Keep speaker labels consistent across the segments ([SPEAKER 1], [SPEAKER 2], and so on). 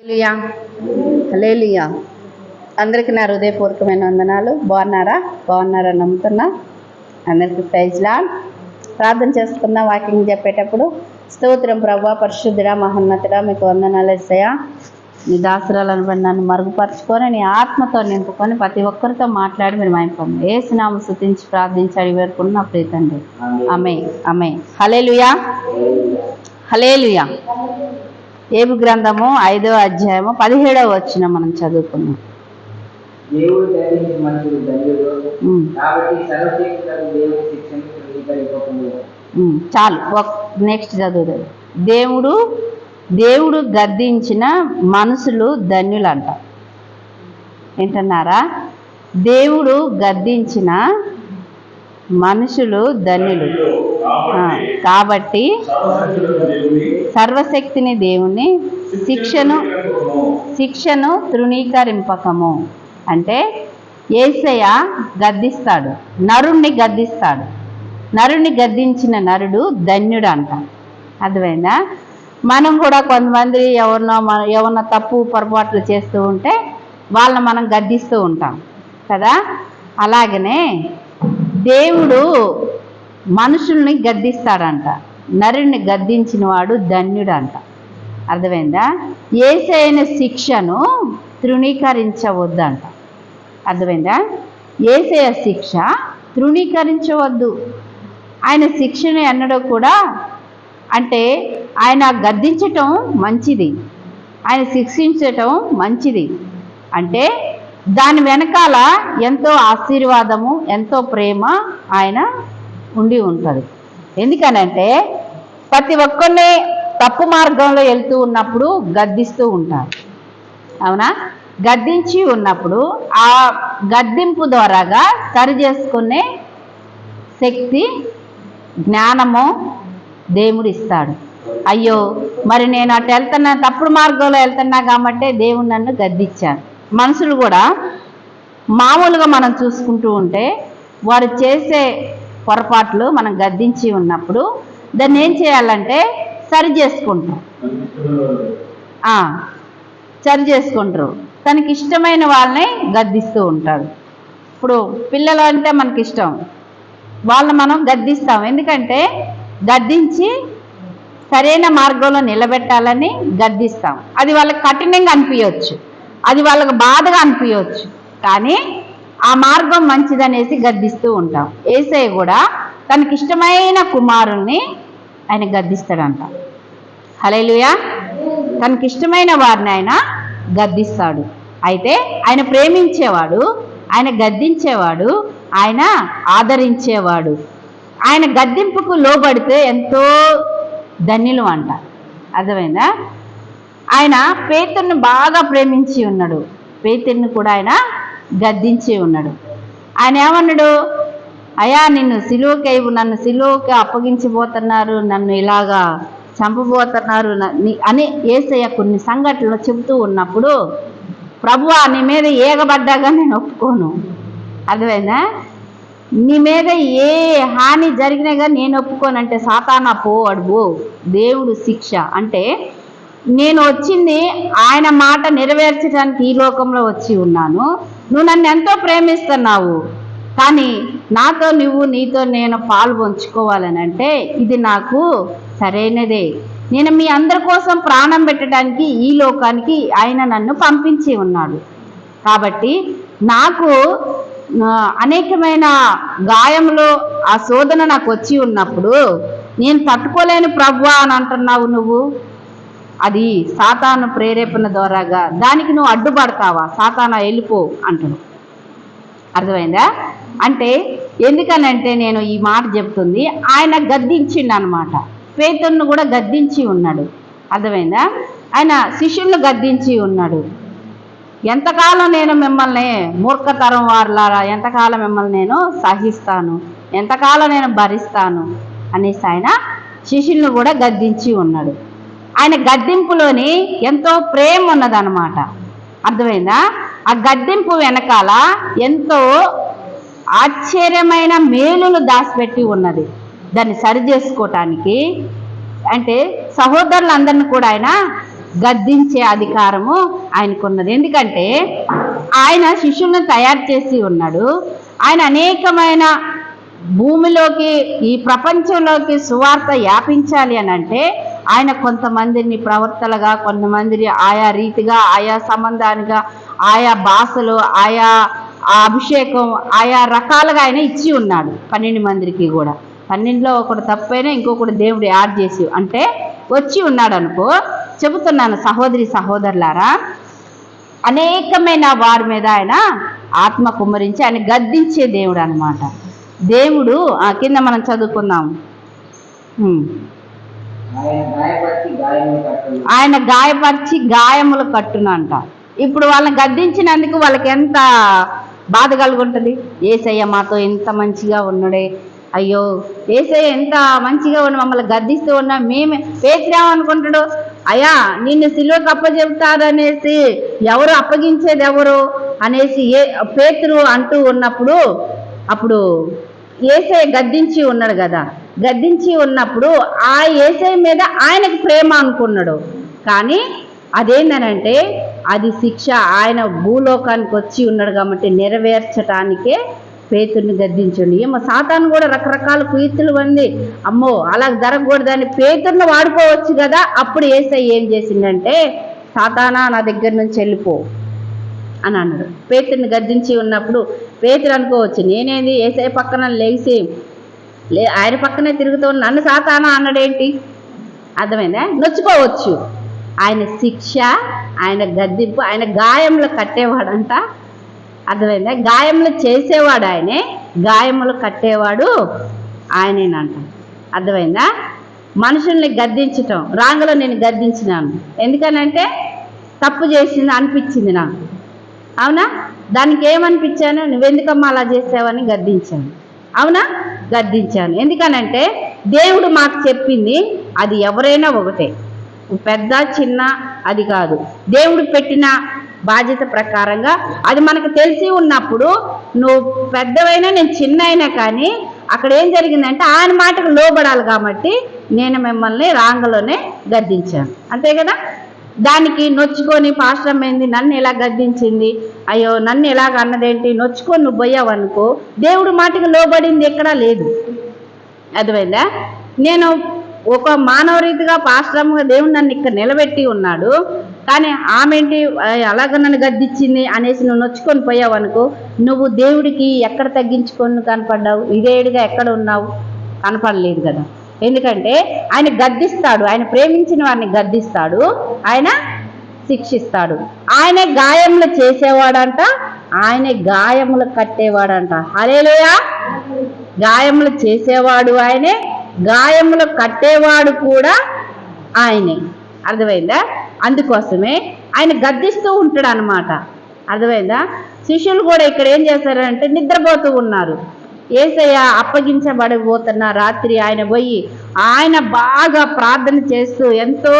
[SPEAKER 1] హల్లెలూయా హల్లెలూయా. అందరికీ నా హృదయపూర్వకమైన వందనాలు. బాగున్నారా నమ్ముతున్నా. అందరికీ ప్రైజ్ లార్డ్. ప్రార్థన చేసుకుందాం. వాకింగ్ చెప్పేటప్పుడు స్తోత్రం ప్రభువా, పరిశుద్ధుడా, మహోన్నతుడా, మీకు వందనాలు యేసయ్యా. నీ దాసురాలను బట్టి నన్ను మరుగుపరుచుకొని నీ ఆత్మతో నింపుకొని ప్రతి ఒక్కరితో మాట్లాడి మీరు మైంపొంది యేసునామమున స్తుతించి ప్రార్థించి అడిగి వేడుకున్న ప్రియ తండ్రి. ఆమేన్ ఆమేన్. హల్లెలూయా హల్లెలూయా. ఏబు గ్రంథము 5వ అధ్యాయము 17వ వచనం మనం చదువుకున్నాం.
[SPEAKER 2] దేవుడు దయచేసి మనుషులు ధన్యుడు కాబట్టి సర్వశక్తులకు దేవుడి శిక్షను ధృవీకరింపకము.
[SPEAKER 1] చాలు, నెక్స్ట్ చదువు. దేవుడు గద్దించిన మనుషులు ధన్యులంట. వింటున్నారా? దేవుడు గద్దించిన మనుషులు ధన్యులు. కాబట్టి సర్వశక్తిని దేవుని శిక్షను తృణీకరింపకము. అంటే యేసయ్య గద్దిస్తాడు, నరుణ్ణి గద్దిస్తాడు. నరుణ్ణి గద్దించిన నరుడు ధన్యుడు అంట. అర్థమైందా? మనం కూడా కొంతమంది ఎవరన్నా తప్పు పొరపాట్లు చేస్తూ ఉంటే వాళ్ళని మనం గద్దిస్తూ ఉంటాం కదా. అలాగనే దేవుడు మనుషుల్ని గద్దిస్తాడంట. నరుణ్ణి గద్దించిన వాడు ధన్యుడు అంట. అర్థమైందా? యేసయ్య శిక్షను తృణీకరించవద్దంట. అర్థమైందా? యేసయ్య శిక్ష తృణీకరించవద్దు. ఆయన శిక్షను ఎన్నడూ కూడా, అంటే ఆయన గద్దించటం మంచిది, ఆయన శిక్షించటం మంచిది. అంటే దాని వెనకాల ఎంతో ఆశీర్వాదము, ఎంతో ప్రేమ ఆయన ఉండి ఉంటుంది. ఎందుకనంటే ప్రతి ఒక్కరిని తప్పు మార్గంలో వెళ్తూ ఉన్నప్పుడు గద్దిస్తూ ఉంటారు, అవునా? గద్దించి ఉన్నప్పుడు ఆ గద్దింపు ద్వారాగా సరి చేసుకునే శక్తి, జ్ఞానము దేవుడు ఇస్తాడు. అయ్యో మరి నేను అటు వెళ్తున్నా, తప్పుడు మార్గంలో వెళ్తున్నా కాబట్టి దేవుడు నన్ను గద్దించాడు. మనుషులు కూడా మామూలుగా మనం చూసుకుంటూ ఉంటే వారు చేసే పొరపాట్లు మనం గద్దించి ఉన్నప్పుడు దాన్ని ఏం చేయాలంటే సరి చేసుకుంటారు. తనకి ఇష్టమైన వాళ్ళని గద్దిస్తూ ఉంటాడు. ఇప్పుడు పిల్లలు అంటే మనకి ఇష్టం, వాళ్ళని మనం గద్దిస్తాం. ఎందుకంటే గద్దించి సరైన మార్గంలో నిలబెట్టాలని గద్దిస్తాం. అది వాళ్ళకి కఠినంగా అనిపించవచ్చు, అది వాళ్ళకి బాధగా అనిపించవచ్చు, కానీ ఆ మార్గం మంచిదనేసి గద్దిస్తూ ఉంటాం. యేసయ్య కూడా తనకిష్టమైన కుమారుణ్ణి ఆయన గద్దిస్తాడంట. హల్లెలూయా. తనకిష్టమైన వారిని ఆయన గద్దిస్తాడు. అయితే ఆయన ప్రేమించేవాడు, ఆయన గద్దించేవాడు, ఆయన ఆదరించేవాడు. ఆయన గద్దింపుకు లోబడితే ఎంతో ధన్యులు అంట. అర్థమైందా? ఆయన పేతురుని బాగా ప్రేమించి ఉన్నాడు. పేతురుని కూడా ఆయన గద్దించి ఉన్నాడు. ఆయన ఏమన్నాడు? అయ్యా నన్ను సిలువకి అప్పగించిపోతున్నారు, నన్ను ఇలాగా చంపబోతున్నారు అని యేసయ్య కొన్ని సంఘటనలు చెబుతూ ఉన్నప్పుడు, ప్రభువా నీ మీద ఏగబడ్డాగా నేను ఒప్పుకోను. అర్థమైందా? నీ మీద ఏ హాని జరిగినా కానీ నేను ఒప్పుకోనంటే సాతానా పో అడుగు. దేవుడు శిక్ష అంటే నేను వచ్చింది ఆయన మాట నెరవేర్చడానికి ఈ లోకంలో వచ్చి ఉన్నాను. నువ్వు నన్ను ఎంతో ప్రేమిస్తున్నావు, కానీ నీతో నేను పాలు పంచుకోవాలని అంటే ఇది నాకు సరైనదే. నేను మీ అందరి కోసం ప్రాణం పెట్టడానికి ఈ లోకానికి ఆయన నన్ను పంపించి ఉన్నాడు. కాబట్టి నాకు అనేకమైన గాయములు, ఆ శోధన నాకు వచ్చి ఉన్నప్పుడు నేను తట్టుకోలేని ప్రభువా అని అంటున్నావు నువ్వు. అది సాతాను ప్రేరేపణ ద్వారాగా దానికి నువ్వు అడ్డుపడతావా? సాతానా వెళ్ళిపో అంటున్నావు. అర్థమైందా? అంటే ఎందుకనంటే నేను ఈ మాట చెప్తుంది, ఆయన గద్దించిండు అనమాట. పేతురును కూడా గద్దించి ఉన్నాడు. అర్థమైందా? ఆయన శిష్యులను గద్దించి ఉన్నాడు. ఎంతకాలం నేను మిమ్మల్ని మూర్ఖతరం వారులారా, ఎంతకాలం మిమ్మల్ని నేను సహిస్తాను, ఎంతకాలం నేను భరిస్తాను అనేసి ఆయన శిష్యులను కూడా గద్దించి ఉన్నాడు. ఆయన గద్దింపులోని ఎంతో ప్రేమ ఉన్నదన్నమాట. అర్థమైందా? ఆ గద్దింపు వెనకాల ఎంతో ఆశ్చర్యమైన మేలులు దాచిపెట్టి ఉన్నది. దాన్ని సరి చేసుకోవటానికి అంటే సహోదరులందరినీ కూడా ఆయన గద్దించే అధికారము ఆయనకున్నది. ఎందుకంటే ఆయన శిష్యులను తయారు చేసి ఉన్నాడు. ఆయన అనేకమైన భూమిలోకి, ఈ ప్రపంచంలోకి సువార్త వ్యాపించాలి అని అంటే ఆయన కొంతమందిని ప్రవర్తలుగా, కొంతమందిని ఆయా రీతిగా, ఆయా సంబంధానిగా, ఆయా భాషలు, ఆయా అభిషేకం, ఆయా రకాలుగా ఆయన ఇచ్చి ఉన్నాడు 12 మందికి కూడా. 12లో ఒకడు తప్పైనా ఇంకొకటి దేవుడు యాడ్ చేసి అంటే వచ్చి ఉన్నాడు అనుకో. చెబుతున్నాను సహోదరి సహోదరులారా, అనేకమైన వారి మీద ఆయన ఆత్మ కుమ్మరించి ఆయన గద్దించే దేవుడు అన్నమాట. దేవుడు కింద మనం చదువుకుందాం. ఆయన గాయపరిచి గాయములు కట్టునంట. ఇప్పుడు వాళ్ళని గద్దించినందుకు వాళ్ళకి ఎంత బాధ కలుగుంటుంది. యేసయ్య మాతో ఎంత మంచిగా ఉన్నాడే, అయ్యో యేసయ్య ఎంత మంచిగా ఉన్న మమ్మల్ని గద్దిస్తూ ఉన్నా. మేమే పేతురేమనుకుంటాడు, అయ్యా నిన్ను సిలువకు అప్పచెబుతారనేసి ఎవరు అప్పగించేది ఎవరు అనేసి పేతురు అంటూ ఉన్నప్పుడు, అప్పుడు యేసయ్య గద్దించి ఉన్నాడు కదా. గద్దించి ఉన్నప్పుడు ఆ యేసయ్య మీద ఆయనకు ప్రేమ అనుకున్నాడు. కానీ అదేంటనంటే అది శిక్ష. ఆయన భూలోకానికి వచ్చి ఉన్నాడు కాబట్టి నెరవేర్చటానికే పేతుర్ని గద్దించండి. ఏమో సాతాను కూడా రకరకాల కుయుక్తులు ఉంది. అమ్మో అలా జరగకూడదని పేతుర్ని వాడుకోవచ్చు కదా. అప్పుడు యేసయ్య ఏం చేసిందంటే, సాతానా నా దగ్గర నుంచి వెళ్ళిపో అని అన్నాడు. పేతుర్ని గద్దించి ఉన్నప్పుడు పేతురు అనుకోవచ్చు, నేనేంది యేసయ్య పక్కన లేచి ఆయన పక్కనే తిరుగుతూ నన్ను సాతానా అన్నాడేంటి, అర్థమైందా? నొచ్చుకోవచ్చు. ఆయన శిక్ష, ఆయన గద్దింపు, ఆయన గాయములు కట్టేవాడంట. అర్థమైందా? గాయములు చేసేవాడు ఆయనే, గాయములు కట్టేవాడు ఆయనేనంట. అర్థమైందా? మనుషుల్ని గద్దించటం, రాంగలో నేను గద్దించినాను ఎందుకనంటే తప్పు చేసింది అనిపించింది నాకు. అవునా? దానికి ఏమనిపించాను, నువ్వెందుకమ్మా అలా చేసావని గద్దించాను. అవునా? గద్దించాను. ఎందుకనంటే దేవుడు మాకు చెప్పింది అది ఎవరైనా ఒకటే, పెద్ద చిన్న అది కాదు. దేవుడు పెట్టిన బాధ్యత ప్రకారంగా అది మనకు తెలిసి ఉన్నప్పుడు నువ్వు పెద్దవైనా నేను చిన్న అయినా కానీ అక్కడ ఏం జరిగిందంటే ఆయన మాటకు లోబడాలి. కాబట్టి నేను మిమ్మల్ని రాంగలోనే గద్దించాను, అంతే కదా. దానికి నొచ్చుకొని పాస్టర్ అయింది, నన్ను ఎలా గద్దించింది, అయ్యో నన్ను ఎలాగ అన్నదేంటి, నొచ్చుకొని నువ్వు పోయావనుకో. దేవుడు మాటకు లోబడింది ఎక్కడా లేదు. అర్థమైందా? నేను ఒక మానవ రీతిగా పాశ్రమంగా దేవుడు నన్ను ఇక్కడ నిలబెట్టి ఉన్నాడు. కానీ ఆమె ఏంటి అలాగ నన్ను గద్దించింది అనేసి నువ్వు నొచ్చుకొని పోయావు అనుకో, నువ్వు దేవుడికి ఎక్కడ తగ్గించుకొని కనపడ్డావు, విధేయుడిగా ఎక్కడ ఉన్నావు, కనపడలేదు కదా. ఎందుకంటే ఆయన గద్దిస్తాడు, ఆయన ప్రేమించిన వారిని గద్దిస్తాడు, ఆయన శిక్షిస్తాడు. ఆయనే గాయములు చేసేవాడంట, ఆయనే గాయములు కట్టేవాడంట. హల్లెలూయా! గాయములు చేసేవాడు ఆయనే, గాయములు కట్టేవాడు కూడా ఆయనే. అర్థమైందా? అందుకోసమే ఆయన గద్దిస్తూ ఉంటాడు అన్నమాట. అర్థమైందా? శిష్యులు కూడా ఇక్కడ ఏం చేశారంటే నిద్రపోతూ ఉన్నారు. యేసయ్య అప్పగించబడిపోతున్న రాత్రి ఆయన పోయి ఆయన బాగా ప్రార్థన చేస్తూ ఎంతో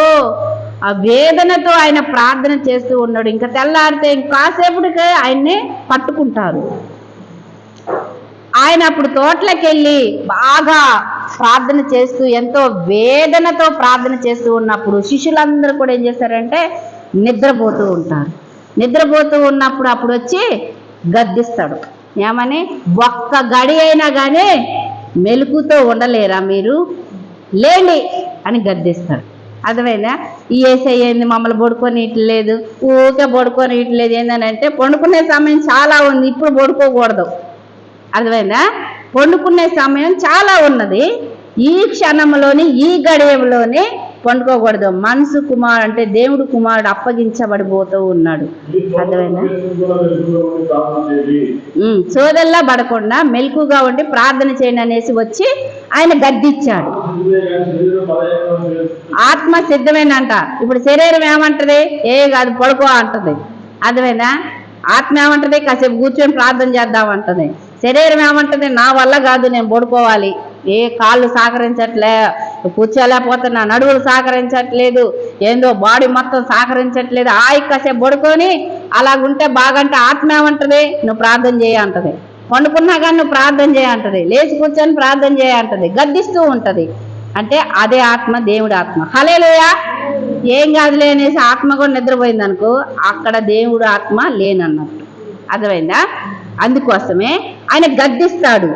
[SPEAKER 1] ఆ వేదనతో ఆయన ప్రార్థన చేస్తూ ఉన్నాడు. ఇంకా తెల్లారితే ఇంకాసేపటికే ఆయన్ని పట్టుకుంటారు. ఆయన అప్పుడు తోటలోకి వెళ్ళి బాగా ప్రార్థన చేస్తూ ఎంతో వేదనతో ప్రార్థన చేస్తూ ఉన్నప్పుడు శిష్యులందరూ కూడా ఏం చేశారంటే నిద్రపోతూ ఉంటారు. నిద్రపోతూ ఉన్నప్పుడు అప్పుడు వచ్చి గద్దిస్తాడు. ఏమని, ఒక్క గడి అయినా కానీ మెలకుతో ఉండలేరా మీరు, లేండి అని గద్దిస్తాడు. అర్థమైందా? ఈ యేసయ్య ఏంది మమ్మల్ని పడుకొని ఇట్లేదు, ఊరికే పడుకొని ఇట్లేదు ఏంటంటే పండుకునే సమయం చాలా ఉంది, ఇప్పుడు పడుకోకూడదు. అర్థమైందా? పండుకునే సమయం చాలా ఉన్నది, ఈ క్షణంలోని ఈ గడియంలోనే పండుకోకూడదు. మనసు కుమారుడు అంటే దేవుడు కుమారుడు అప్పగించబడిపోతూ ఉన్నాడు. అర్థమైందా? సోదల్లా పడకుండా మెలకుగా ఉండి ప్రార్థన చేయండి అనేసి వచ్చి ఆయన గద్దించాడు. ఆత్మ సిద్ధమేనంట. ఇప్పుడు శరీరం ఏమంటది, ఏ కాదు పడుకో అంటది. అర్థమైందా? ఆత్మ ఏమంటది, కాసేపు కూర్చొని ప్రార్థన చేద్దామంటది. శరీరం ఏమంటది, నా వల్ల కాదు నేను పడుకోవాలి, ఏ కాళ్ళు సహకరించట్లే, కూర్చోలేకపోతున్నా, నడువులు సహకరించట్లేదు, ఏందో బాడీ మొత్తం సహకరించట్లేదు, కాసేపు పడుకొని అలాగుంటే బాగంటే ఆత్మ ఏమంటది, నువ్వు ప్రార్థన చేయంటది. పండుకున్నా కానీ నువ్వు ప్రార్థన చేయంటది, లేచి కూర్చొని ప్రార్థన చేయంటది, గద్దిస్తూ ఉంటది. అంటే అదే ఆత్మ దేవుడి ఆత్మ. హల్లెలూయా. ఏం కాదులే అనేసి ఆత్మ కూడా నిద్రపోయింది అనుకో, అక్కడ దేవుడు ఆత్మ లేనన్నట్టు. అర్థమైందా? అందుకోసమే ఆయన గద్దిస్తాడు.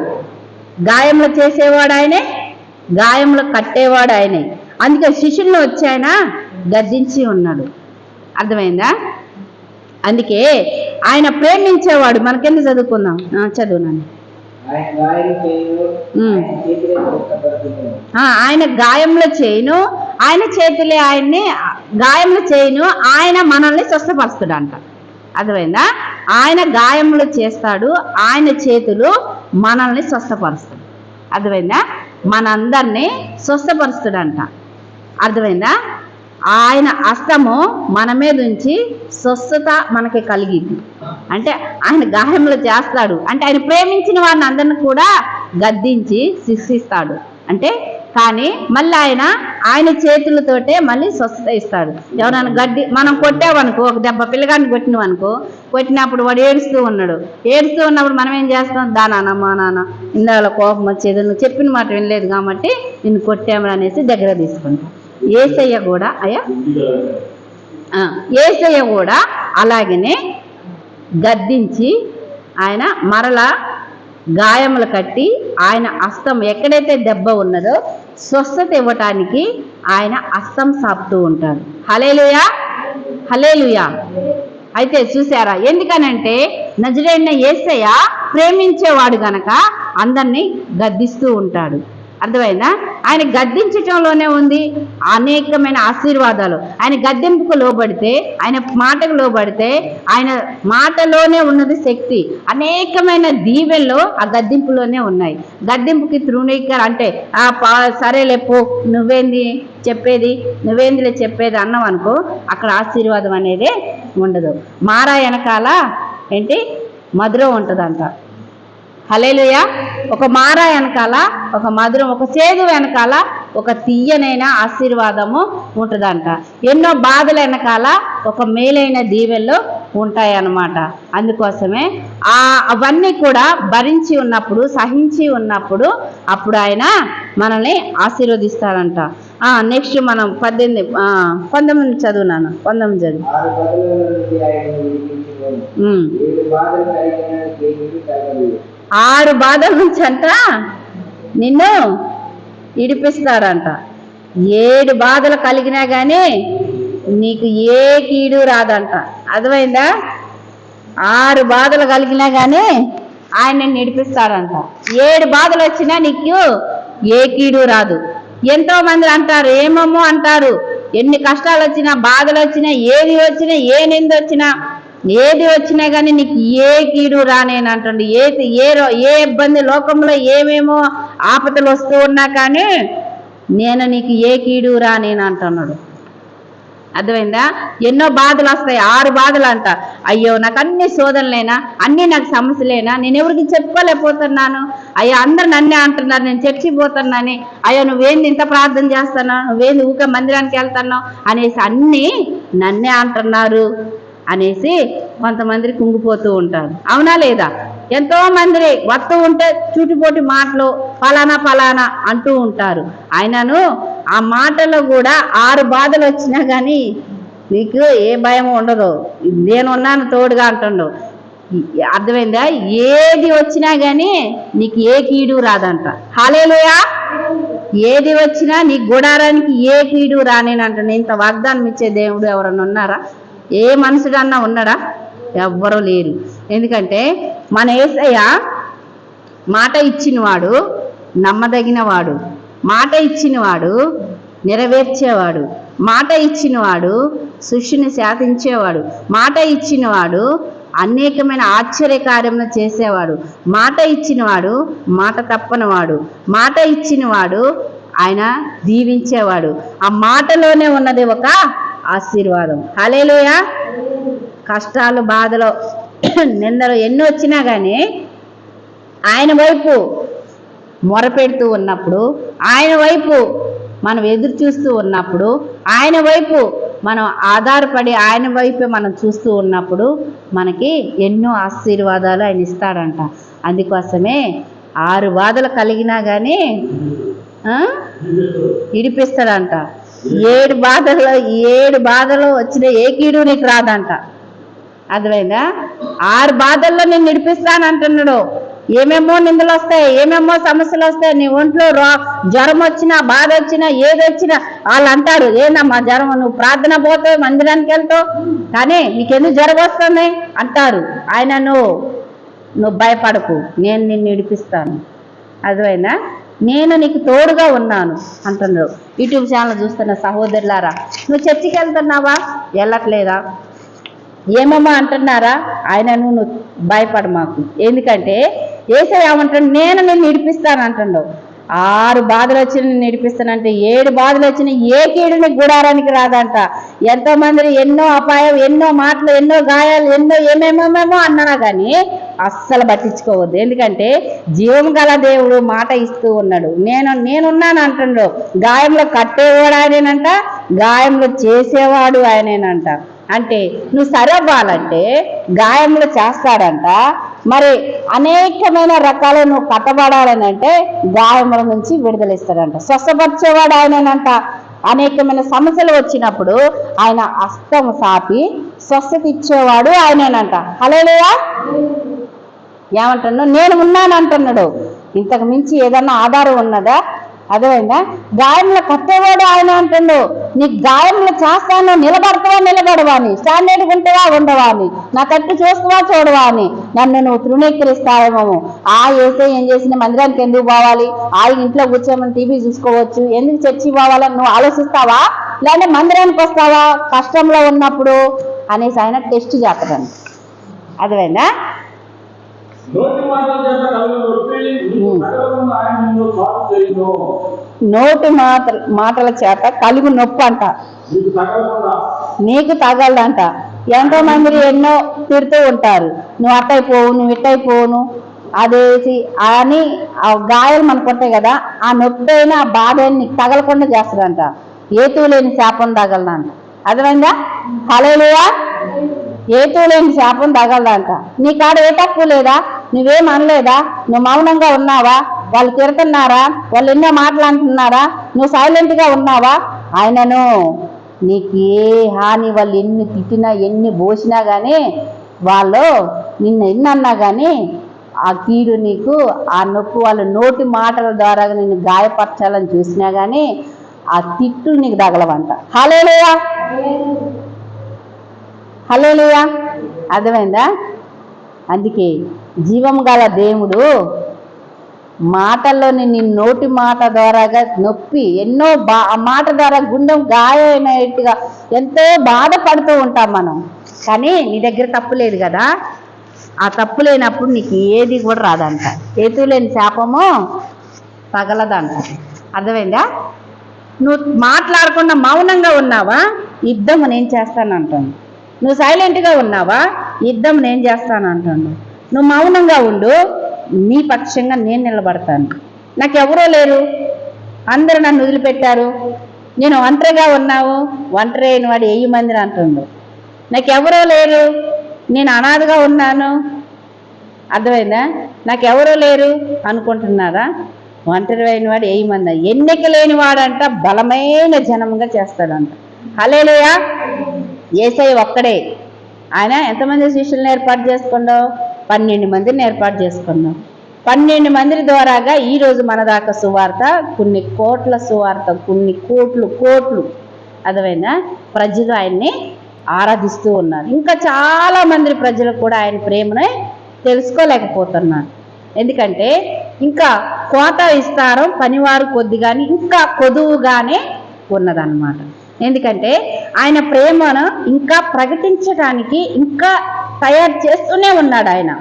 [SPEAKER 1] గాయములు చేసేవాడు ఆయనే, గాయములు కట్టేవాడు ఆయనే. అందుకే శిష్యులను వచ్చి ఆయన గద్దించి ఉన్నాడు. అర్థమైందా? అందుకే ఆయన ప్రేమించేవాడు. మనకెందుకు చదువుకుందాం, చదువునాను. ఆయన గాయముల చేయను, ఆయన చేతులే ఆయన్ని గాయములు చేయను, ఆయన మనల్ని స్వస్థపరుస్తాడంట. అర్థమైందా? ఆయన గాయములు చేస్తాడు, ఆయన చేతులు మనల్ని స్వస్థపరుస్తాడు. అర్థమైందా? మనందరినీ స్వస్థపరుస్తాడంట. అర్థమైందా? ఆయన హస్తము మన మీద ఉంచి స్వస్థత మనకి కలిగింది. అంటే ఆయన గాయములు చేస్తాడు అంటే ఆయన ప్రేమించిన వారిని అందరిని కూడా గద్దించి శిక్షిస్తాడు. అంటే కానీ మళ్ళీ ఆయన చేతులతోటే మళ్ళీ స్వస్థత ఇస్తాడు. ఎవరైనా మనం కొట్టామనుకో, ఒక దెబ్బ పిల్లగాన్ని కొట్టినవనుకో, కొట్టినప్పుడు వాడు ఏడుస్తూ ఉన్నాడు. ఏడుస్తూ ఉన్నప్పుడు మనం ఏం చేస్తాం? దానా మా నాన్న ఇందాక కోపం వచ్చేది, నువ్వు చెప్పిన మాట వినలేదు కాబట్టి నిన్ను కొట్టాము అనేసి దగ్గర తీసుకుంటాం. యేసయ్య కూడా అలాగనే గద్దించి ఆయన మరలా గాయములు కట్టి ఆయన హస్తం ఎక్కడైతే దెబ్బ ఉన్నదో స్వస్థత ఇవ్వటానికి ఆయన హస్తం సాపుతూ ఉంటాడు. హల్లెలూయా, హల్లెలూయా. అయితే చూసారా, ఎందుకనంటే నజరేయుడైన యేసయ్య ప్రేమించేవాడు గనక అందరినీ గద్దిస్తూ ఉంటాడు. అర్థమైందా? ఆయన గద్దించటంలోనే ఉంది అనేకమైన ఆశీర్వాదాలు. ఆయన గద్దింపుకు లోబడితే, ఆయన మాటకు లోబడితే, ఆయన మాటలోనే ఉన్నది శక్తి. అనేకమైన దీవెల్లో ఆ గద్దింపులోనే ఉన్నాయి. గద్దింపుకి తృణీకర అంటే సరేలే పో, నువ్వేందిలే చెప్పేది అన్నాం అనుకో, అక్కడ ఆశీర్వాదం అనేది ఉండదు. మారా వెనకాల ఏంటి మధురం ఉంటుందంట. హల్లెలూయా. ఒక మారా వెనకాల ఒక మధురం, ఒక చేదు వెనకాల ఒక తీయనైన ఆశీర్వాదము ఉంటుందంట. ఎన్నో బాధల వెనకాల ఒక మేలైన దీవెల్లో ఉంటాయన్నమాట. అందుకోసమే అవన్నీ కూడా భరించి ఉన్నప్పుడు, సహించి ఉన్నప్పుడు అప్పుడు ఆయన మనల్ని ఆశీర్వదిస్తాడంట. నెక్స్ట్ మనం 19 చదువునాను. 19 చదువు. 6 బాధల నుంచి అంట నిన్ను ఇడిపిస్తాడంట. 7 బాధలు కలిగినా కానీ నీకు ఏ కీడు రాదంట. అర్థమైందా? 6 బాధలు కలిగినా కానీ ఆయన నిన్ను ఇడిపిస్తాడంట. 7 బాధలు వచ్చినా నీకు ఏ కీడు రాదు. ఎంతో మంది అంటారు, ఏమేమో అంటారు, ఎన్ని కష్టాలు వచ్చినా, బాధలు వచ్చినా, ఏది వచ్చినా, ఏ నింద వచ్చినా, ఏది వచ్చినా కానీ నీకు ఏ కీడు రానేని అంటుండే. ఏ ఇబ్బంది లోకంలో ఏమేమో ఆపదలు వస్తూ ఉన్నా కానీ నేను నీకు ఏ కీడు రానేని అంటున్నాడు. అర్థమైందా? ఎన్నో బాధలు వస్తాయి, 6 బాధలు అంట. అయ్యో నాకు అన్ని శోధనలేనా, అన్నీ నాకు సమస్యలేనా, నేను ఎవరికి చెప్పుకోలేకపోతున్నాను, అయ్యో అందరు నన్నే అంటున్నారు, నేను చర్చిపోతున్నాను, అయ్యో నువ్వేంది ఇంత ప్రార్థన చేస్తున్నావు, నువ్వేంది ఊకే మందిరానికి వెళ్తున్నావు అనేసి అన్నీ నన్నే అంటున్నారు అనేసి కొంతమంది కుంగిపోతూ ఉంటారు. అవునా లేదా? ఎంతో మంది వస్తూ ఉంటే చుట్టుపోటి మాటలు ఫలానా అంటూ ఉంటారు. ఆయనను ఆ మాటలో కూడా 6 బాధలు వచ్చినా కానీ నీకు ఏ భయం ఉండదు, నేనున్నాను తోడుగా అంటుండు. అర్థమైందా? ఏది వచ్చినా కానీ నీకు ఏ కీడు రాదంట. హల్లెలూయా. ఏది వచ్చినా నీ గుడారానికి ఏ కీడు రానేనంట. ఇంత వాగ్దానం ఇచ్చే దేవుడు ఎవరన్నా ఉన్నారా? ఏ మనుషుడన్నా ఉన్నాడా? ఎవ్వరూ లేరు. ఎందుకంటే మన యేసయ్య మాట ఇచ్చినవాడు, నమ్మదగినవాడు, మాట ఇచ్చినవాడు నెరవేర్చేవాడు, మాట ఇచ్చినవాడు సృష్టిని శాసించేవాడు, మాట ఇచ్చినవాడు అనేకమైన ఆశ్చర్యకార్యములు చేసేవాడు, మాట ఇచ్చినవాడు మాట తప్పనివాడు, మాట ఇచ్చినవాడు ఆయన దీవించేవాడు. ఆ మాటలోనే ఉన్నది ఒక ఆశీర్వాదం. హల్లెలూయా. కష్టాలు, బాధలు, నిందలు ఎన్ని వచ్చినా కానీ ఆయన వైపు మొరపెడుతూ ఉన్నప్పుడు, ఆయన వైపు మనం ఎదురు చూస్తూ ఉన్నప్పుడు, ఆయన వైపు మనం ఆధారపడి ఆయన వైపే మనం చూస్తూ ఉన్నప్పుడు మనకి ఎన్నో ఆశీర్వాదాలు ఆయన ఇస్తాడంట. అందుకోసమే 6 బాధలు కలిగినా కానీ ఇడిపిస్తాడంట. 7 బాధలు వచ్చిన ఏ కీడు నీకు రాదంట. అర్థమైందా? 6 బాధల్లో నేను ఇడిపిస్తానంటున్నాడు. ఏమేమో నిందలు వస్తాయి, ఏమేమో సమస్యలు వస్తాయి. నీ ఒంట్లో జ్వరం వచ్చినా, బాధ వచ్చినా, ఏదొచ్చినా వాళ్ళు అంటారు, ఏందమ్మా జ్వరం, నువ్వు ప్రార్థన పోతావు, మందిరానికి వెళ్తావు, కానీ నీకెందుకు జ్వరం వస్తుంది అంటారు. ఆయన నువ్వు భయపడకు, నేను నిన్ను ఇడిపిస్తాను. అర్థమైందా? నేను నీకు తోడుగా ఉన్నాను అంటున్నాడు. యూట్యూబ్ ఛానల్ చూస్తున్న సహోదరులారా, నువ్వు చర్చికి వెళ్తున్నావా, వెళ్ళట్లేదా, ఏమమ్మా అంటున్నారా, ఆయనను నువ్వు భయపడ మాకు. ఎందుకంటే యేసయ్య ఏమంటాడు, నేను నిన్ను ఇడిపిస్తాను అంటుండవు. 6 బాధలు వచ్చి నిన్ను ఇడిపిస్తానంటే 7 బాధలు వచ్చిన ఏ కీడుని గుడారానికి రాదంట. ఎంతో మంది ఎన్నో అపాయం, ఎన్నో మాటలు, ఎన్నో గాయాలు, ఎన్నో ఏమేమేమో అన్నా కానీ అస్సలు పట్టించుకోవద్దు. ఎందుకంటే జీవం గల దేవుడు మాట ఇస్తూ ఉన్నాడు. నేనున్నాను అంటుండో. గాయంలో కట్టేవాడు ఆయనేనంట, గాయంలో చేసేవాడు ఆయనేనంట. అంటే నువ్వు సరవ్వాలంటే గాయములు చేస్తాడంట. మరి అనేకమైన రకాలు నువ్వు కట్టబడాలని అంటే గాయముల నుంచి విడుదలిస్తాడంట. స్వస్థపరిచేవాడు ఆయనేనంట. అనేకమైన సమస్యలు వచ్చినప్పుడు ఆయన హస్తం సాపి స్వస్థత ఇచ్చేవాడు ఆయనేనంట. హల్లెలూయా. ఏమంటున్నాడు? నేను ఉన్నాను అంటున్నాడు. ఇంతకు మించి ఏదన్నా ఆధారం ఉన్నదా? అదేమైందా? గాయంలో కట్టేవాడు ఆయన అంటుండు. నీకు గాయంలో చేస్తాను, నిలబడతావా నిలబడవా అని, స్టాండర్డ్గా ఉంటావా ఉండవా అని, నా తట్టు చూస్తావా చూడవా అని, నన్ను నువ్వు తృణీకరిస్తావేమో. ఏసే ఏం చేసిన మందిరానికి ఎందుకు పోవాలి, ఇంట్లో కూర్చోమని టీవీ చూసుకోవచ్చు, ఎందుకు చర్చి పోవాలని నువ్వు ఆలోచిస్తావా, లేదంటే మందిరానికి వస్తావా కష్టంలో ఉన్నప్పుడు అనేసి ఆయన టెస్ట్ చేస్తాడండి. అదేమైందా? నోటి మాటల చేత కలుగు నొప్పి అంట నీకు తగలదంట. ఎంతో మంది ఎన్నో తిడుతూ ఉంటారు, నువ్వు అట్టయిపోవు, నువ్వు ఇట్టయిపోను అదేసి అని. ఆ గాయాలు మనకు ఉంటాయి కదా, ఆ నొప్పి అయినా ఆ బాధ నీకు తగలకుండా చేస్తాడంట. ఏతూ లేని శాపం తగలదంట. అర్థమైందా? హల్లెలూయా. ఏతూ లేని శాపం తగలదంట. నీ కాడ ఏ తక్కువ లేదా, నువ్వేం అనలేదా, నువ్వు మౌనంగా ఉన్నావా, వాళ్ళు తిడుతున్నారా, వాళ్ళు ఎన్నో మాట్లాడుతున్నారా, నువ్వు సైలెంట్గా ఉన్నావా, ఆయనను నీకు ఏ హాని, వాళ్ళు ఎన్ని తిట్టినా ఎన్ని పోసినా కానీ, వాళ్ళు నిన్ను ఎన్ని అన్నా కానీ ఆ కీడు నీకు, ఆ నొప్పి వాళ్ళు నోటి మాటల ద్వారా నిన్ను గాయపరచాలని చూసినా కానీ ఆ తిట్టు నీకు తగలవంట. హల్లెలూయా. హల్లెలూయా. అర్థమైందా? అందుకే జీవం గల దేవుడు మాటల్లోని నీ నోటి మాట ద్వారాగా నొప్పి ఎన్నో మాట ద్వారా గుండెం గాయమైనట్టుగా ఎంతో బాధపడుతూ ఉంటాం మనం. కానీ నీ దగ్గర తప్పు లేదు కదా, ఆ తప్పు లేనప్పుడు నీకు ఏది కూడా రాదంట. ఏతూ లేని శాపము తగలదంట. అర్థమైందా? నువ్వు మాట్లాడకుండా మౌనంగా ఉన్నావా, యుద్ధం నేను చేస్తానంటాను. నువ్వు సైలెంట్గా ఉన్నావా, యుద్ధం నేను చేస్తాను అంటాను. నువ్వు మౌనంగా ఉండు, నీ పక్షంగా నేను నిలబడతాను. నాకెవరో లేరు, అందరూ నన్ను వదిలిపెట్టారు, నేను ఒంటరిగా ఉన్నావు, ఒంటరి అయిన వాడు 1000 మందిని అంటుండు. నాకెవరో లేరు, నేను అనాథగా ఉన్నాను. అర్థమైందా? నాకెవరో లేరు అనుకుంటున్నారా? ఒంటరి అయిన వాడు 1000 మంది. ఎన్నిక లేని వాడంట బలమైన జనముగా చేస్తాడంట. హల్లెలూయా. యేసయ్య ఒక్కడే. ఆయన ఎంతమంది శిష్యులను ఏర్పాటు చేసుకున్నావు? 12 మందిని ఏర్పాటు చేసుకున్నాం. 12 మంది ద్వారాగా ఈరోజు మన దాకా సువార్త, కొన్ని కోట్ల సువార్త, కొన్ని కోట్లు అర్థమైనా ప్రజలు ఆయన్ని ఆరాధిస్తూ ఉన్నారు. ఇంకా చాలా మంది ప్రజలు కూడా ఆయన ప్రేమని తెలుసుకోలేకపోతున్నారు. ఎందుకంటే ఇంకా కోత విస్తారం, పనివారు కొద్దిగాని ఇంకా కొదువుగానే ఉన్నదన్నమాట. ఎందుకంటే ఆయన ప్రేమను ఇంకా ప్రకటించడానికి ఇంకా తయారు చేస్తూనే ఉన్నాడు.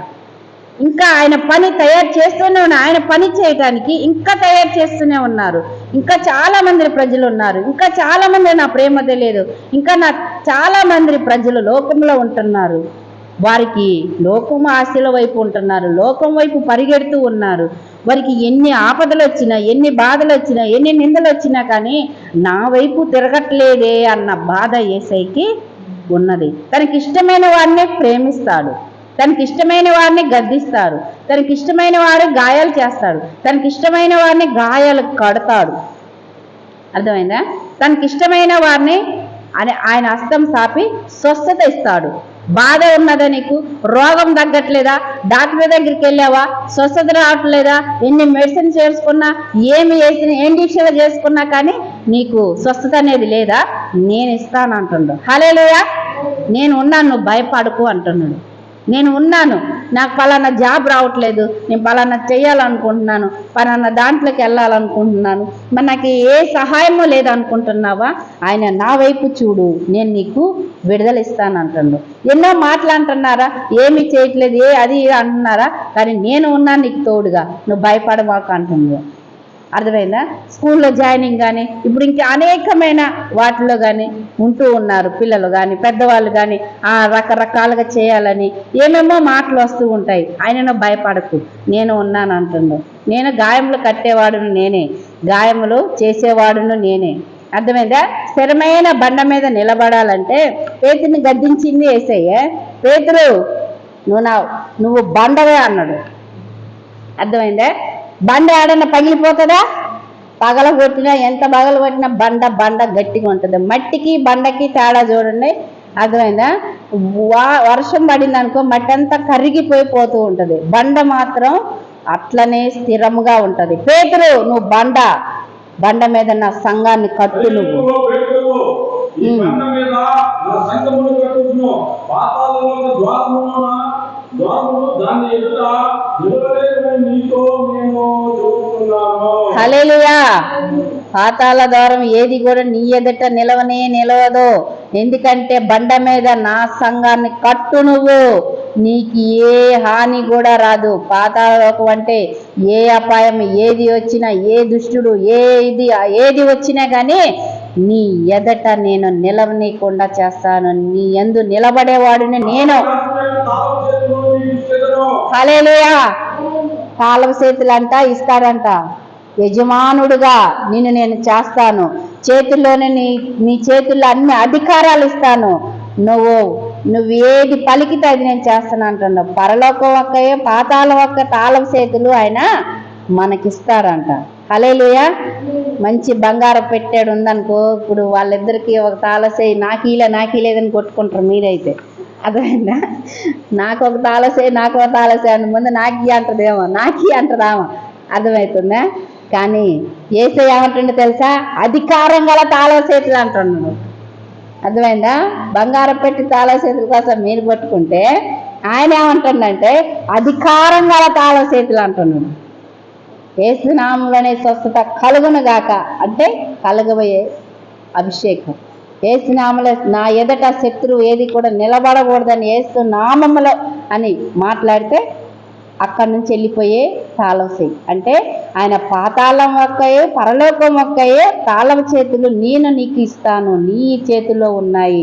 [SPEAKER 1] ఇంకా ఆయన పని తయారు చేస్తూనే ఉన్నాడు. ఆయన పని చేయటానికి ఇంకా తయారు చేస్తూనే ఉన్నారు. ఇంకా చాలా మంది ప్రజలు ఉన్నారు. ఇంకా చాలా మంది నా ప్రేమ తెలియదు, ఇంకా చాలా మంది ప్రజలు లోకంలో ఉంటున్నారు. వారికి లోకం ఆశల వైపు ఉంటున్నారు, లోకం వైపు పరిగెడుతూ ఉన్నారు. వారికి ఎన్ని ఆపదలు వచ్చినా, ఎన్ని బాధలు వచ్చినా, ఎన్ని నిందలు వచ్చినా కానీ నా వైపు తిరగట్లేదే అన్న బాధ యేసయ్యకి ఉన్నది. తనకి ఇష్టమైన వాడిని ప్రేమిస్తాడు, తనకి ఇష్టమైన వాడిని గద్దిస్తాడు, తనకి ఇష్టమైన వాడు గాయాలు చేస్తాడు, తనకి ఇష్టమైన వారిని గాయాలు కడతాడు. అర్థమైందా? తనకి ఇష్టమైన వారిని ఆయన హస్తం సాపి స్వస్థత ఇస్తాడు. బాధ ఉన్నదా, నీకు రోగం తగ్గట్లేదా, డాక్టర్ దగ్గరికి వెళ్ళావా, స్వస్థత రావట్లేదా, ఎన్ని మెడిసిన్ చేసుకున్నా, ఏమి వేసిన ఇంజక్షన్లు చేసుకున్నా కానీ నీకు స్వస్థత అనేది లేదా, నేను ఇస్తాను అంటున్నాడు. హల్లెలూయా. నేను ఉన్నాను, నువ్వు భయపడకు అంటున్నాడు. నేను ఉన్నాను, నాకు పలానా జాబ్ రావట్లేదు, నేను పలానా చేయాలనుకుంటున్నాను, పలానా దాంట్లోకి వెళ్ళాలనుకుంటున్నాను, మరి నాకు ఏ సహాయమో లేదనుకుంటున్నావా, ఆయన నా వైపు చూడు, నేను నీకు విడుదల ఇస్తాను అంటున్నాడు. ఎన్నో మాటలు అంటున్నారా, ఏమీ చేయట్లేదు, అది అంటున్నారా, కానీ నేను ఉన్నాను నీకు తోడుగా, నువ్వు భయపడమాక అంటున్నాడు. అర్థమైందా? స్కూల్లో జాయినింగ్ కానీ ఇప్పుడు ఇంకా అనేకమైన వాటిలో కానీ ఉంటూ ఉన్నారు పిల్లలు కానీ పెద్దవాళ్ళు కానీ, రకరకాలుగా చేయాలని ఏమేమో మాటలు వస్తూ ఉంటాయి. ఆయనను భయపడకు, నేను ఉన్నాను అంటుండు. నేను గాయములు కట్టేవాడును నేనే, గాయములు చేసేవాడును నేనే. అర్థమైందా? స్థిరమైన బండ మీద నిలబడాలంటే పేతుని గద్దించింది యేసయ్య. పేతురు, నువ్వు బండవే అన్నాడు. అర్థమైందా? బండ ఆడన్నా పగిలిపోతుందా? పగలగొట్టినా, ఎంత పగలగొట్టినా బండ గట్టిగా ఉంటుంది. మట్టికి బండకి తేడా చూడండి. అర్థమైందా? వర్షం పడింది అనుకో, మట్టి అంతా కరిగిపోతూ ఉంటుంది, బండ మాత్రం అట్లనే స్థిరంగా ఉంటుంది. పేతురు, నువ్వు బండ మీద నా సంఘాన్ని కట్టు. నువ్వు హల్లెలూయా. పాతాళ ద్వారం ఏది కూడా నీ ఎదుట నిలవదు. ఎందుకంటే బండ మీద నా సంఘాన్ని కట్టు నువ్వు, నీకు ఏ హాని కూడా రాదు. పాతాళలోకం అంటే ఏ అపాయం ఏది వచ్చినా, ఏ దుష్టుడు ఏది వచ్చినా కానీ నీ ఎదట నేను నిలవనీయకుండా చేస్తాను. నీ యందు నిలబడేవాడిని నేను. హల్లెలూయా. తాళం చేతులంట ఇస్తాడంట. యజమానుడుగా నేను చేస్తాను, చేతుల్లోనే నీ చేతుల్లో అన్ని అధికారాలు ఇస్తాను, నువ్వు ఏది పలికితే అది నేను చేస్తాను అంటున్నావు. పరలోకం ఒక్కయే పాతాళం ఒక్క తాళం చేతులు ఆయన మనకిస్తాడంట. హల్లెలూయా. మంచి బంగారం పెట్టాడు ఉందనుకో, ఇప్పుడు వాళ్ళిద్దరికి ఒక తాళసేయి నాకీలేదని కొట్టుకుంటారు మీరైతే. అర్థమైందా? నాకు ఒక తాళసే అని ముందు నాకీ అంటదామా. అర్థమవుతుందా? కానీ యేసయ్య ఏమంటుండో తెలుసా? అధికారం గల తాళం చేతులు అంటున్నాడు. అర్థమైందా? బంగారం పెట్టి తాళం చేతుల కోసం మీరు పట్టుకుంటే ఆయన ఏమంటుండంటే అధికారం గల తాళం చేతులు అంటున్నాడు. యేసు నామములోనే స్వస్థత కలుగును గాక అంటే కలగబోయే అభిషేకం. యేసు నామములో నా ఎదుట శత్రువు ఏది కూడా నిలబడకూడదని యేసు నామములో అని మాట్లాడితే అక్కడి నుంచి వెళ్ళిపోయే తాళం చేయి. అంటే ఆయన పాతాళం ఒక్కయే పరలోకం ఒక్కయే తాళం చేతులు నేను నీకు ఇస్తాను, నీ చేతిలో ఉన్నాయి.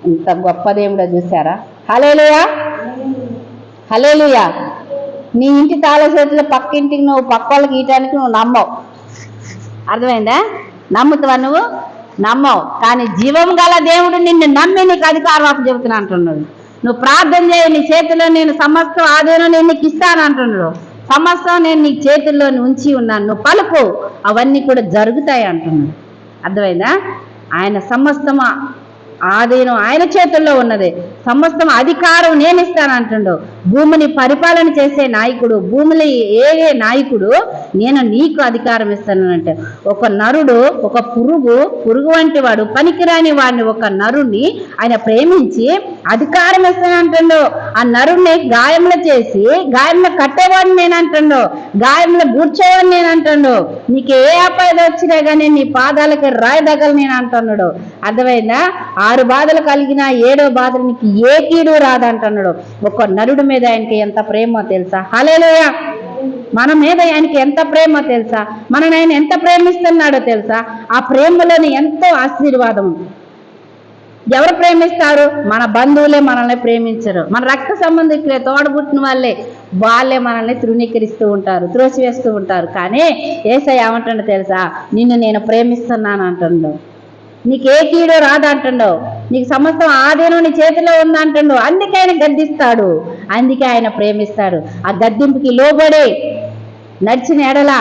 [SPEAKER 1] ఇంత గొప్ప దేవుడో చూసారా? హల్లెలూయా. హల్లెలూయా. నీ ఇంటి తాళం చేతులు పక్కింటికి నువ్వు పక్క వాళ్ళకి ఇయటానికి నువ్వు నమ్మవు. అర్థమైందా? నమ్ముతావా? నువ్వు నమ్మవు. కానీ జీవం గల దేవుడు నిన్ను నమ్మి నీకు అధికారం చెబుతున్నా అంటున్నాడు. నువ్వు ప్రార్థన చేయి, నీ చేతిలో నేను సమస్తం ఆధీనం నేను నీకు ఇస్తాను అంటున్నాడు. సమస్తం నేను నీ చేతుల్లో ఉంచి ఉన్నాను, నువ్వు పలుకు, అవన్నీ కూడా జరుగుతాయి అంటున్నాడు. అర్థమైందా? ఆయన సమస్తం ఆధీనం ఆయన చేతుల్లో ఉన్నది, సమస్తం అధికారం నేను ఇస్తానంటుండు. భూమిని పరిపాలన చేసే నాయకుడు, భూమిలో ఏ నాయకుడు నేను నీకు అధికారం ఇస్తానంటే, ఒక నరుడు ఒక పురుగు వంటి వాడు పనికిరాని వాడిని ఒక నరుణ్ణి ఆయన ప్రేమించి అధికారం ఇస్తానంటుండు. ఆ నరుణ్ణి గాయములు చేసి గాయములు కట్టేవాడిని నేను అంటుండు, గాయములు బూడ్చేవాడిని నేను అంటుండు. నీకు ఏ అపాయం వచ్చినా కానీ నీ పాదాలకి రాయదగలు నేను అంటున్నాడు. అర్థమైందా? 6 బాధలు కలిగిన 7వ బాధలు నీకు ఏ కీడు రాదంటున్నాడు. ఒక నరుడు మీద ఆయనకి ఎంత ప్రేమో తెలుసా? హల్లెలూయా. మన మీద ఆయనకి ఎంత ప్రేమో తెలుసా? మనని ఆయన ఎంత ప్రేమిస్తున్నాడో తెలుసా? ఆ ప్రేమలోని ఎంతో ఆశీర్వాదం. ఎవరు ప్రేమిస్తారు? మన బంధువులే మనల్ని ప్రేమించరు, మన రక్త సంబంధికులే, తోడబుట్టిన వాళ్ళే మనల్ని తృణీకరిస్తూ ఉంటారు, త్రోసివేస్తూ ఉంటారు. కానీ యేసయ్య ఏమంటుండో తెలుసా? నిన్ను నేను ప్రేమిస్తున్నాను అంటుండు. నీకు ఏ కీడో రాదంటుండో, నీకు సమస్తం ఆధీనం నీ చేతిలో ఉందంటుండో. అందుకే ఆయన గద్దిస్తాడు, అందుకే ఆయన ప్రేమిస్తాడు. ఆ గద్దింపుకి లోబడి నడిచిన ఎడల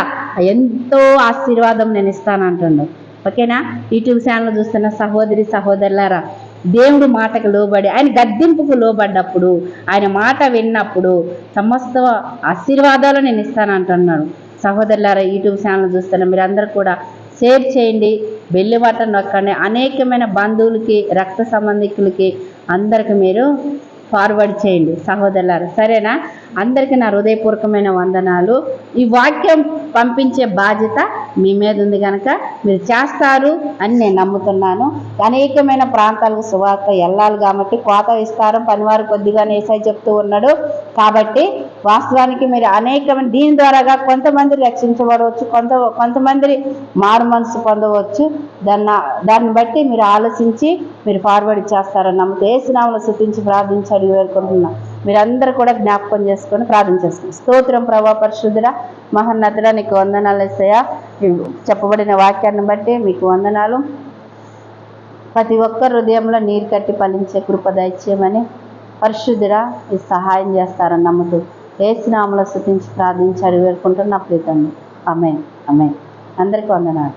[SPEAKER 1] ఎంతో ఆశీర్వాదం నేను ఇస్తానంటుండు. ఓకేనా? యూట్యూబ్ ఛానల్ చూస్తున్న సహోదరి సహోదరులారా, దేవుడు మాటకు లోబడి, ఆయన గద్దింపుకు లోబడ్డప్పుడు, ఆయన మాట విన్నప్పుడు సమస్త ఆశీర్వాదాలు నేను ఇస్తానంటున్నాను. సహోదరులారా, యూట్యూబ్ ఛానల్ చూస్తున్న మీరందరూ కూడా షేర్ చేయండి, బెల్లి బటన్ నొక్కండి. అనేకమైన బంధువులకి, రక్త సంబంధికులకి అందరికి మీరు ఫార్వర్డ్ చేయండి సహోదరులారా. సరేనా? అందరికీ నా హృదయపూర్వకమైన వందనాలు. ఈ వాక్యం పంపించే బాధ్యత మీ మీద ఉంది కనుక మీరు చేస్తారు అని నేను నమ్ముతున్నాను. అనేకమైన ప్రాంతాలకు సువార్త వెళ్ళాలి కాబట్టి కోత విస్తారం పనివారు కొద్దిగానే యేసయ్య చెప్తూ ఉన్నాడు. కాబట్టి వాస్తవానికి మీరు అనేకమైన దీని ద్వారాగా కొంతమంది రక్షించబడవచ్చు, కొంతమంది మారు మనసు పొందవచ్చు. దాన్ని బట్టి మీరు ఆలోచించి మీరు ఫార్వర్డ్ చేస్తారని నమ్ముతూ యేసు నామములో స్తుతించి ప్రార్థించి అడిగి వేడుకుంటున్నాం. మీరందరూ కూడా జ్ఞాపకం చేసుకొని ప్రార్థన చేసుకుని, స్తోత్రం ప్రభా పరిశుద్ధుడా మహోన్నతుడా, నీకు వందనాలు యేసయ్యా. చెప్పబడిన వాక్యాన్ని బట్టి మీకు వందనాలు. ప్రతి ఒక్కరి హృదయంలో నీరు కట్టి ఫలించే కృప దయచేయమని పరిశుద్ధుడా ఈ సహాయం చేస్తారని నమ్ముతూ యేసు నామములో స్తుతించి ప్రార్థించి అడిగి వేడుకుంటున్న ప్రీతండి. ఆమేన్. ఆమేన్. అందరికీ వందనాలు.